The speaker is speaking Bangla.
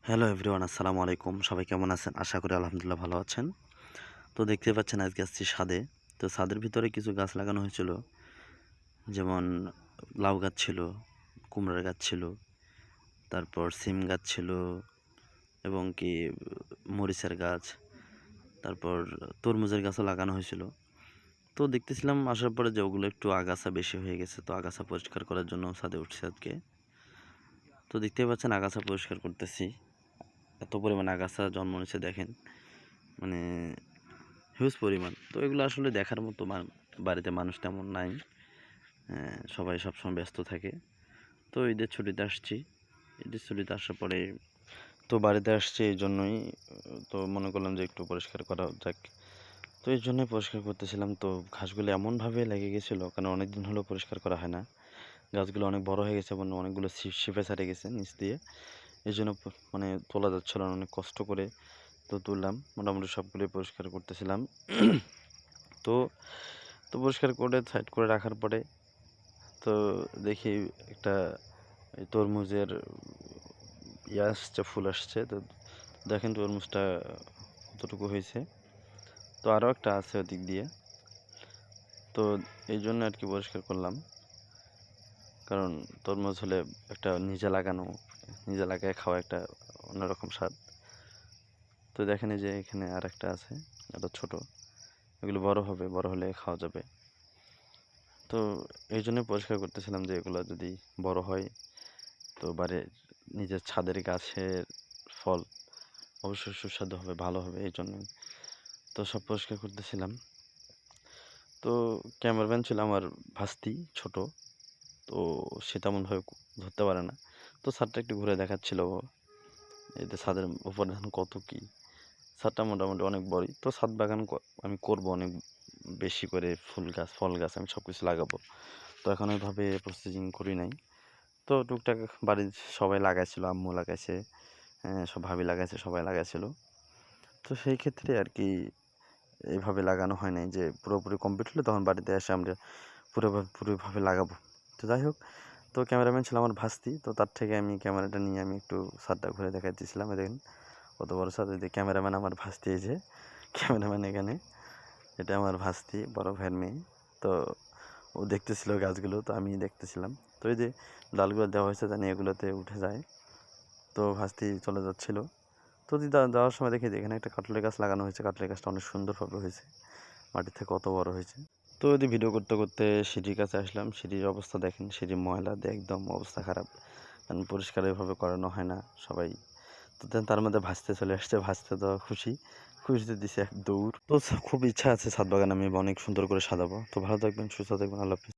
হ্যালো এভরিওয়ান, আসসালামু আলাইকুম। সবাই কেমন আছেন? আশা করি আলহামদুলিল্লাহ ভালো আছেন। তো দেখতে পাচ্ছেন আজকে আসছি ছাদে। তো ছাদের ভিতরে কিছু গাছ লাগানো হয়েছিল, যেমন লাউ গাছ ছিল, কুমড়ার গাছ ছিল, তারপর সিম গাছ ছিল এবং কি মরিচের গাছ, তারপর তরমুজের গাছও লাগানো হয়েছিল। তো দেখতেছিলাম আসার পরে যে ওগুলো একটু আগাছা বেশি হয়ে গেছে, তো আগাছা পরিষ্কার করার জন্য ছাদে উঠছি আজকে। তো দেখতেই পাচ্ছেন আগাছা পরিষ্কার করতেছি। এত পরিমাণ আগাছা জন্ম নিচ্ছে দেখেন, মানে হিউজ পরিমাণ। তো এগুলো আসলে দেখার মতো বাড়িতে মানুষ তেমন নাই। সবাই সবসময় ব্যস্ত থাকে। তো ঈদের ছুটিতে আসছি। ঈদের ছুটিতে আসার পরে তো বাড়িতে আসছি এই জন্যই। তো মনে করলাম যে একটু পরিষ্কার করা যাক। তো এই জন্যই পরিষ্কার করতেছিলাম। তো ঘাসগুলো এমনভাবে লেগে গেছিলো, কারণ অনেক দিন হলেও পরিষ্কার করা হয় না। গাছগুলো অনেক বড় হয়ে গেছে এবং অনেকগুলো শিপে ছাড়ে গেছে নিচ দিয়ে। এই জন্য মানে তোলা যাচ্ছিল না, অনেক কষ্ট করে তো তুললাম। মোটামুটি সবগুলোই পরিষ্কার করতেছিলাম। তো তো পরিষ্কার করে সাইড করে রাখার পরে তো দেখি একটা তরমুজের আসছে, ফুল আসছে। তো দেখেন তরমুজটা কতটুকু হয়েছে। তো আরও একটা আছে ওদিক দিয়ে। তো এই জন্য আর কি পরিষ্কার করলাম, কারণ তরমুজ হলে একটা নিজে লাগায় খাওয়া একটা অন্যরকম স্বাদ। তো দেখেন এই যে এখানে আর একটা আছে, এটা ছোট। এগুলো বড় হলে খাওয়া যাবে। তো এই জন্যই পরিষ্কার করতেছিলাম যে এগুলো যদি বড় হয় তো নিজের ছাদের গাছের ফল অবশ্যই সুস্বাদু হবে, ভালো হবে। এই জন্যই তো সব পরিষ্কার করতেছিলাম। তো ক্যামেরাম্যান ছিল আমার ভাস্তি, ছোট। তো সে তেমনভাবে ধরতে পারে না। তো ছাদটা একটু ঘুরে দেখাচ্ছিল ও। এতে ছাদের উপর দেখেন কত কি। ছাদটা মোটামুটি অনেক বড়ই। তো ছাদ বাগান আমি করব অনেক বেশি করে, ফুল গাছ ফল গাছ আমি সব কিছু লাগাবো। তো এখন ওইভাবে প্রসেসিং করি নাই। তো টুকটাক বাড়ির সবাই লাগাইছিল, আম্মু লাগাইছে, সব ভাবি লাগাইছে, সবাই লাগাইছিল। তো সেই ক্ষেত্রে আর কি এইভাবে লাগানো হয় নাই যে পুরোপুরি কমপ্লিট হলে তখন বাড়িতে এসে আমরা পুরোভাবে লাগাবো। তো যাই হোক, তো ক্যামেরাম্যান ছিল আমার ভাস্তি। তো তার থেকে আমি ক্যামেরাটা নিয়ে আমি একটু ছাদটা ঘুরে দেখাইতেছিলাম। দেখেন কত বড় ছাদ। এই যে ক্যামেরাম্যান আমার ভাস্তি, এই যে ক্যামেরাম্যান এখানে, এটা আমার ভাস্তি, বড় ভাইয়ের মেয়ে। তো ও দেখতেছিল গাছগুলো, তো আমি দেখতেছিলাম। তো এই যে ডালগুলো দেওয়া হয়েছে জানি এগুলোতে উঠে যায়। তো ভাস্তি চলে যাচ্ছিল। তো যাওয়ার সময় দেখি যে এখানে একটা কাঁঠালের গাছ লাগানো হয়েছে। কাঁঠালের গাছটা অনেক সুন্দরভাবে হয়েছে, মাটির থেকে কত বড় হয়েছে। তো যদি ভিডিও করতে করতে সিঁড়ির কাছে আসলাম। সিঁড়ির অবস্থা দেখেন, সিঁড়ির ময়লা দিয়ে একদম অবস্থা খারাপ, কারণ পরিষ্কার এভাবে করানো হয় না সবাই। তো তার মধ্যে ভাসতে চলে আসছে, ভাসতে তো খুশিতে দিছে এক দৌড়। তো খুব ইচ্ছা আছে ছাদ বাগান আমি অনেক সুন্দর করে সাজাবো। তো ভালো থাকবেন, সুস্থ থাকবেন, আল্লাহ হাফেজ।